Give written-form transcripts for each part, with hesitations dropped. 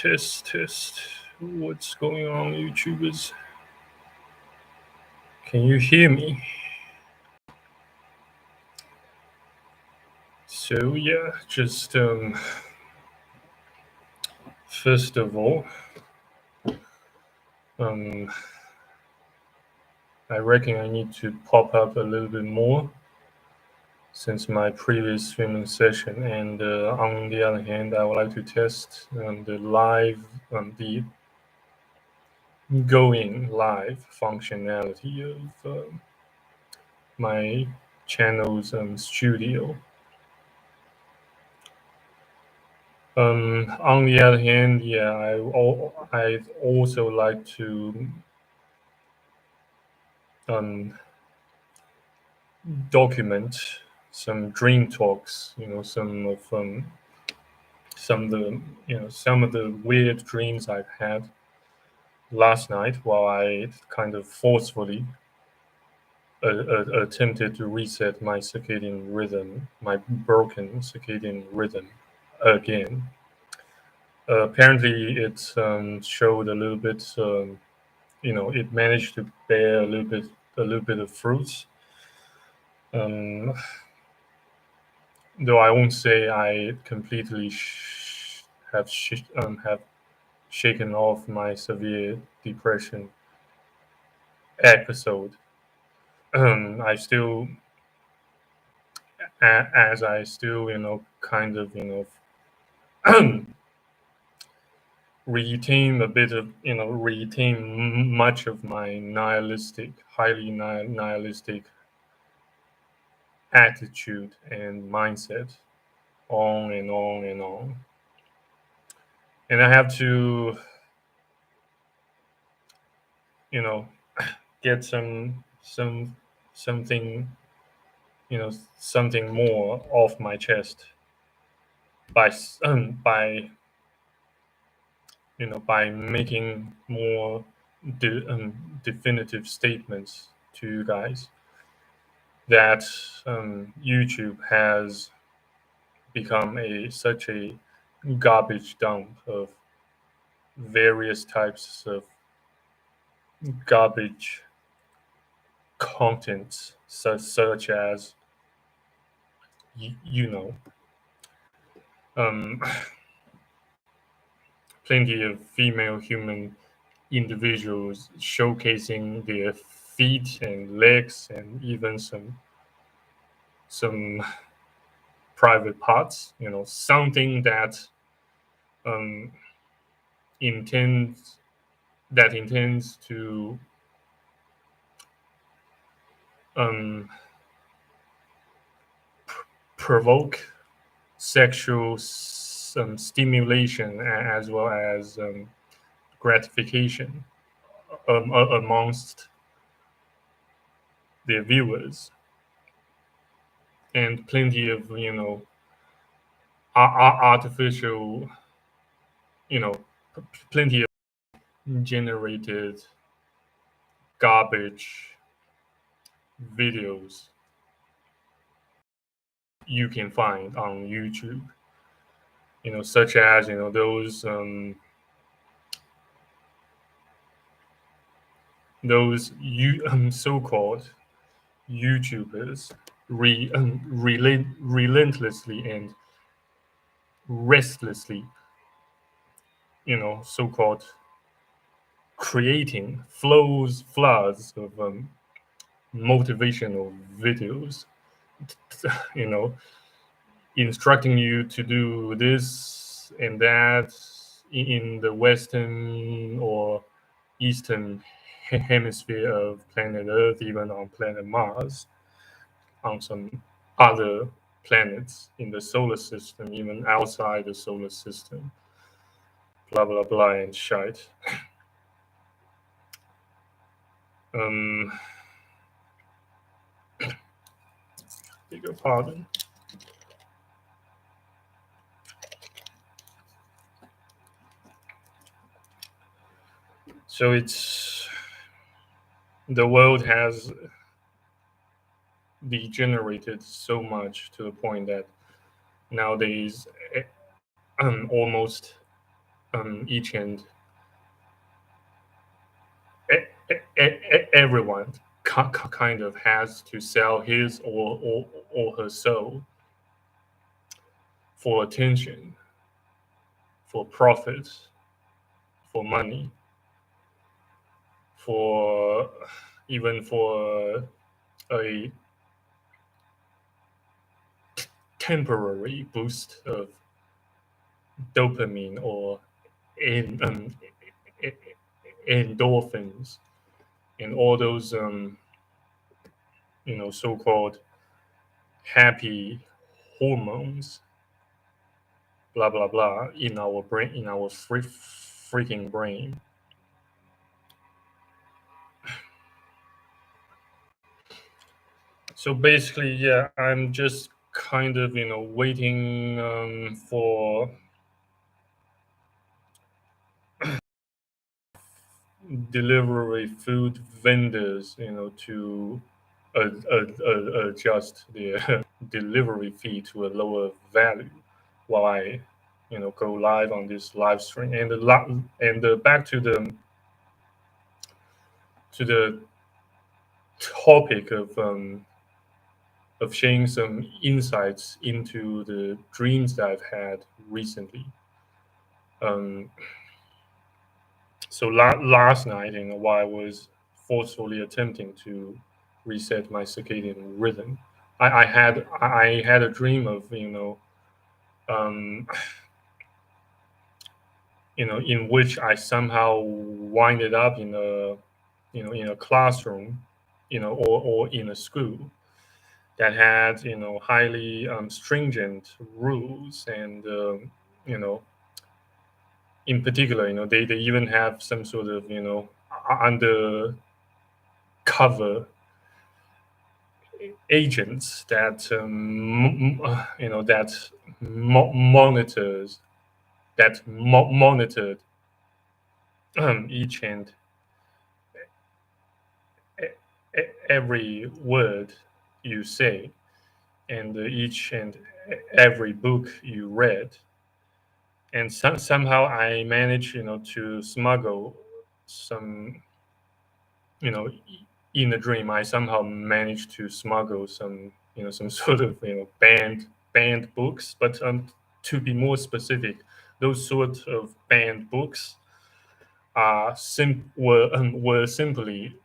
Test. What's going on, YouTubers? Can you hear me? So yeah, just first of all, um, I reckon I need to pop up a little bit more since my previous streaming session, and on the other hand, I would like to test the going live functionality of my channel's studio. On the other hand, yeah, I also like to um, document some dream talks. Some of the weird dreams I've had last night while I kind of forcefully attempted to reset my circadian rhythm, my broken circadian rhythm again. Apparently, it showed a little bit. It managed to bear a little bit of fruits. Um, though I won't say I completely have shaken off my severe depression episode. I still, as I still, kind of, retain much of my highly nihilistic attitude and mindset, on and on and on. And I have to, you know, get something, something more off my chest by by making more definitive statements to you guys that YouTube has become such a garbage dump of various types of garbage content, such as you know um, plenty of female human individuals showcasing their feet and legs and even some private parts. Something um, intends to um, provoke sexual stimulation as well as gratification amongst their viewers, and plenty of artificial, you know plenty of generated garbage videos you can find on YouTube. Such as those so-called YouTubers relentlessly and restlessly, so-called creating floods of motivational videos, you know, instructing you to do this and that in the Western or Eastern hemisphere of planet Earth, even on planet Mars, on some other planets in the solar system, even outside the solar system, blah blah blah and shite. Um, beg your pardon. So the world has degenerated so much to the point that nowadays almost each and everyone kind of has to sell his or her soul for attention, for profit, for money, for even for a temporary boost of dopamine or in endorphins and all those so-called happy hormones, blah blah blah, in our brain, in our freaking brain. So basically, yeah, I'm just kind of waiting for delivery food vendors, to adjust their delivery fee to a lower value while I, go live on this live stream. And back to the topic of sharing some insights into the dreams that I've had recently. Um, so last night, while I was forcefully attempting to reset my circadian rhythm, I had a dream of um, in which I somehow winded up in a classroom, or in a school that had highly stringent rules, and you know in particular, they even have some sort of undercover agents that that monitors that monitored each and every word you say, and each and every book you read. And somehow I managed to smuggle some, in a dream I somehow managed to smuggle some, some sort of banned books. But to be more specific, those sort of banned books were simply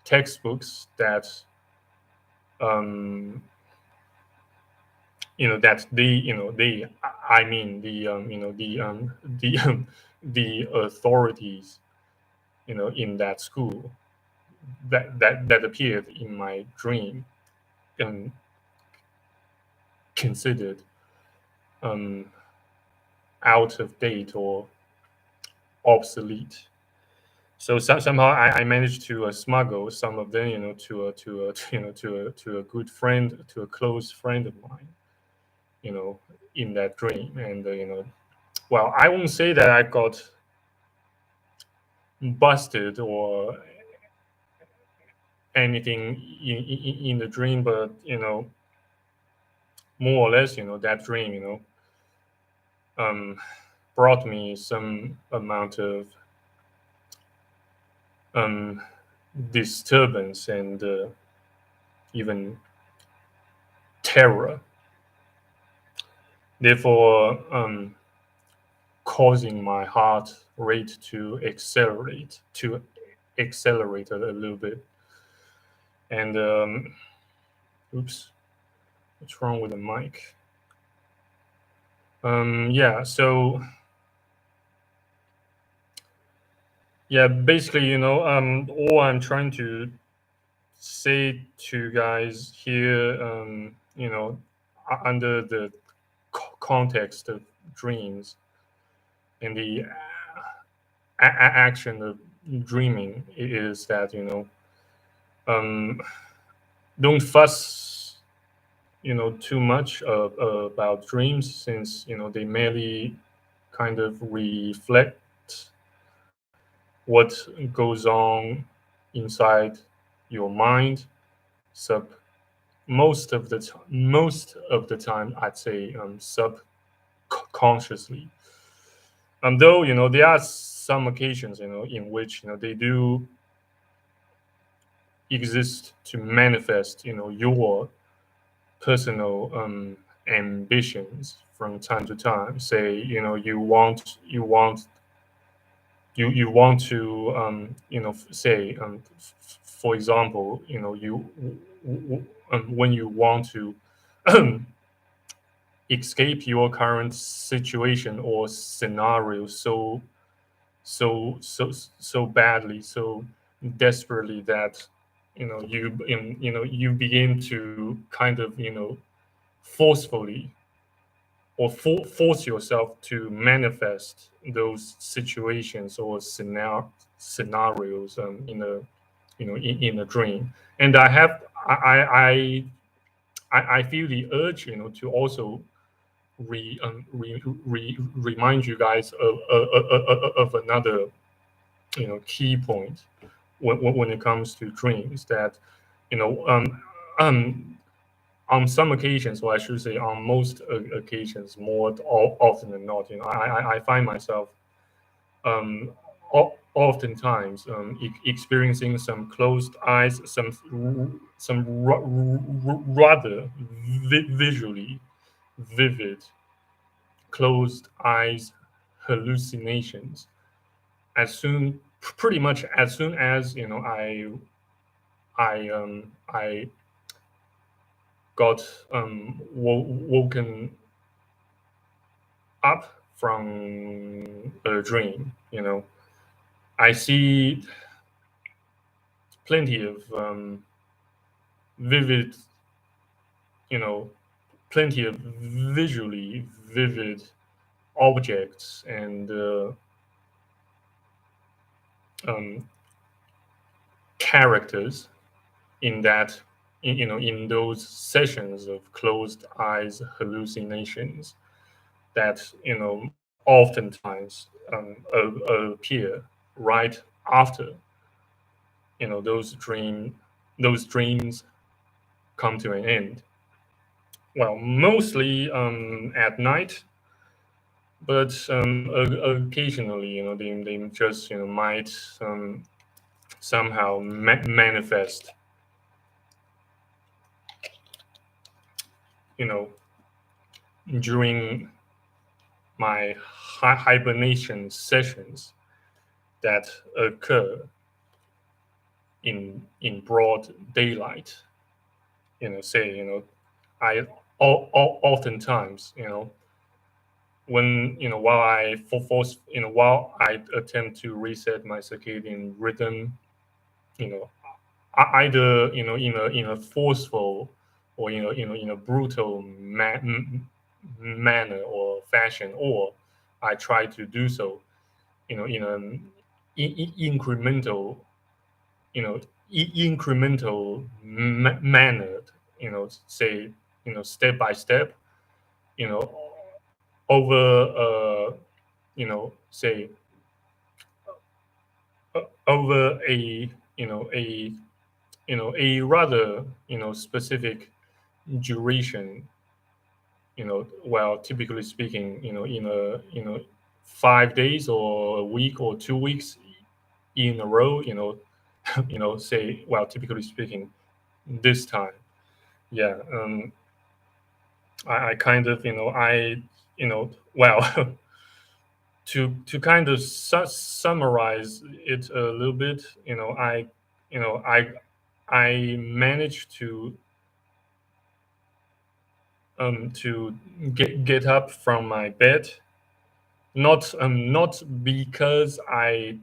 textbooks that um, that they I mean the authorities in that school that appeared in my dream and considered um, out of date or obsolete. So somehow I managed to smuggle some of them, to a good friend, to a close friend of mine, you know, in that dream. And well, I won't say that I got busted or anything in the dream, but more or less, that dream, brought me some amount of um, disturbance and even terror. Therefore, causing my heart rate to accelerate a little bit. And oops, what's wrong with the mic? Yeah, so yeah, basically, all I'm trying to say to you guys here, under the context of dreams and the action of dreaming, is that um, don't fuss too much about dreams, since they merely kind of reflect what goes on inside your mind. Sub most of the time, I'd say subconsciously. Though there are some occasions in which they do exist to manifest your personal ambitions from time to time. Say you want to say for example when you want to escape your current situation or scenario so badly, so desperately that you begin to kind of forcefully or force yourself to manifest those situations or scenarios in a dream. And I feel the urge to also remind you guys of another key point when it comes to dreams, that you know um, on some occasions, or I should say on most occasions, more often than not, I find myself um, oftentimes experiencing some closed eyes, rather visually vivid closed eyes hallucinations pretty much as soon as I got woken up from a dream. I see plenty of vivid, you know, plenty of visually vivid objects and um, characters in that in those sessions of closed eyes hallucinations that oftentimes appear right after those dreams come to an end. Well, mostly at night, but occasionally they just might somehow manifest you know during my hibernation sessions that occur in broad daylight. Say I oftentimes when while I attempt to reset my circadian rhythm, you know either in a forceful or in a brutal manner or fashion, or I try to do so in an incremental manner, say step by step, you know over say over a a rather specific duration, well, typically speaking, in a 5 days or a week or 2 weeks in a row, say, well, typically speaking, this time. Yeah. I kind of well, to kind of summarize it a little bit, you know I managed to get up from my bed, not because I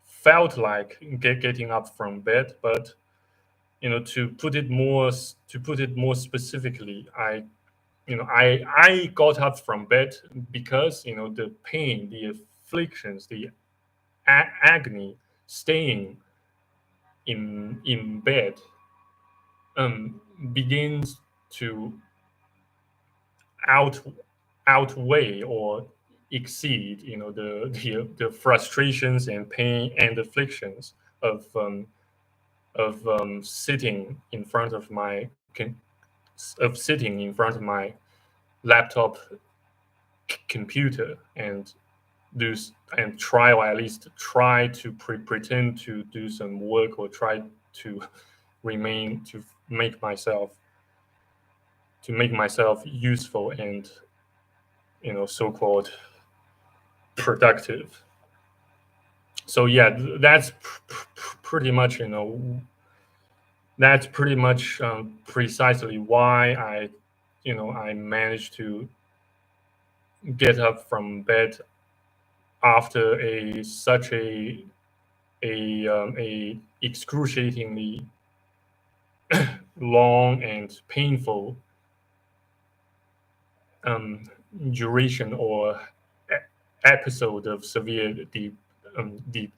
felt like getting up from bed, but to put it more specifically, I got up from bed because the pain, the afflictions, the agony staying in bed begins to out outweigh or exceed the frustrations and pain and afflictions of sitting in front of laptop computer and do and try, or at least try to pretend to do some work, or try to remain to make myself useful and so-called productive. So yeah, that's pretty much precisely why I managed to get up from bed after such a excruciatingly long and painful um, duration or episode of severe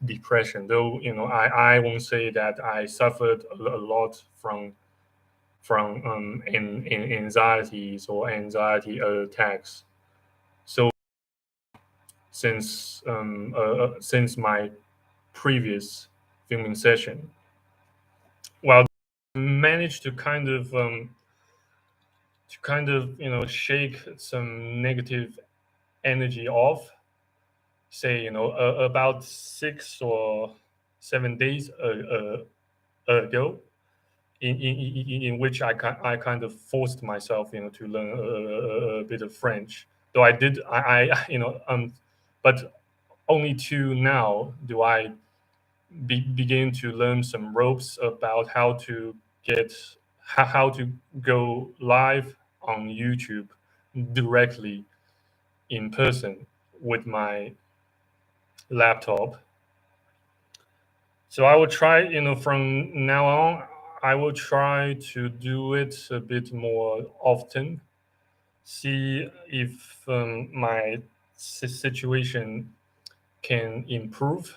depression. Though I won't say that I suffered a lot from in anxieties or anxiety attacks. So since my previous filming session, well, managed to kind of shake some negative energy off, say about 6 or 7 days ago, in which I kind of forced myself to learn a bit of French, though I but only to now do I begin to learn some ropes about how to get how to go live on YouTube directly in person with my laptop. So I will try, from now on, I will try to do it a bit more often. See if my situation can improve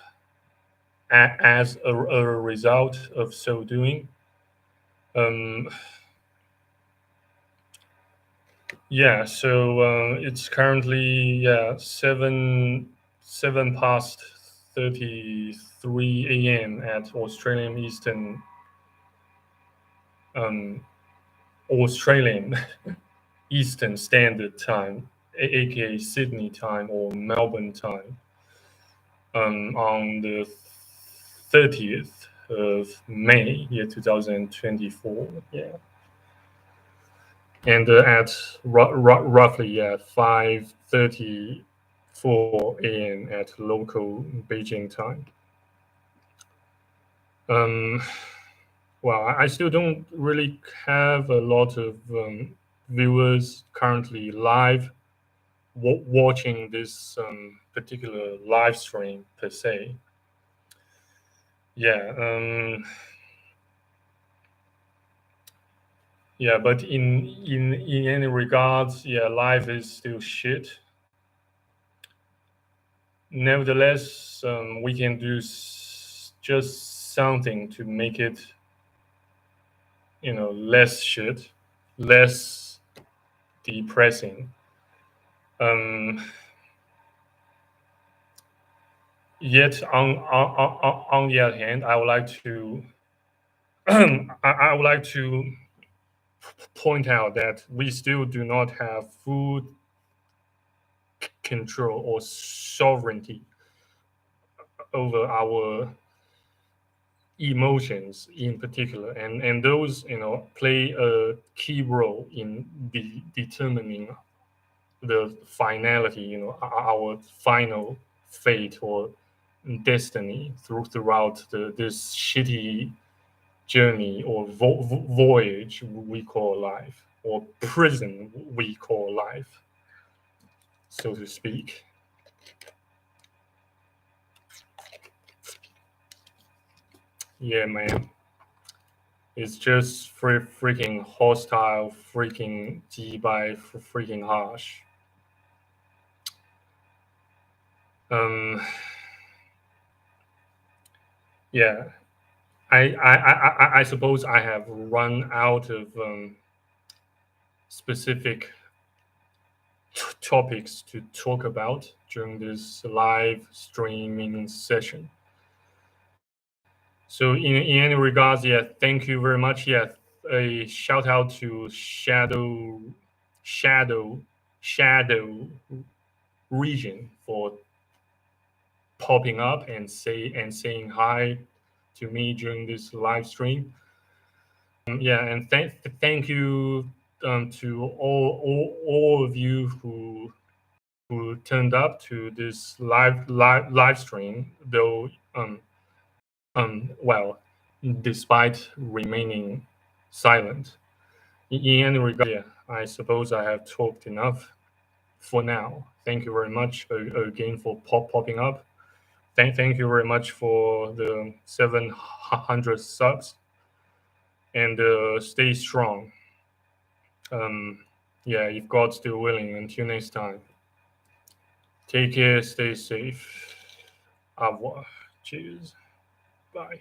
as a result of so doing. Um, yeah, so it's currently seven past 33 a.m. at um, Australian Eastern Standard Time, aka Sydney time or Melbourne time, on the 30th of May, year 2024. Yeah, and at roughly 5:34 a.m. at local Beijing time. Um, well, I still don't really have a lot of viewers currently live watching this particular live stream per se. Yeah, yeah, but in any regards, yeah, life is still shit. Nevertheless, we can do just something to make it, less shit, less depressing. Um, Yet, on the other hand, I would like to I would like to point out that we still do not have full control or sovereignty over our emotions in particular, and those play a key role in determining the finality, our final fate or destiny throughout this shitty journey or voyage we call life, or prison we call life, so to speak. Yeah, man. It's just freaking hostile, freaking G-by, freaking harsh. Yeah, I suppose I have run out of specific topics to talk about during this live streaming session. So in any regards, yeah, thank you very much. Yeah, a shout out to Shadow Region for popping up and saying hi to me during this live stream. Yeah, and thank you to all of you who turned up to this live stream, though well, despite remaining silent. In any regard, yeah, I suppose I have talked enough for now. Thank you very much again for popping up. Thank you very much for the 700 subs, and stay strong. Yeah, if God's still willing, until next time. Take care, stay safe. Au revoir. Cheers. Bye.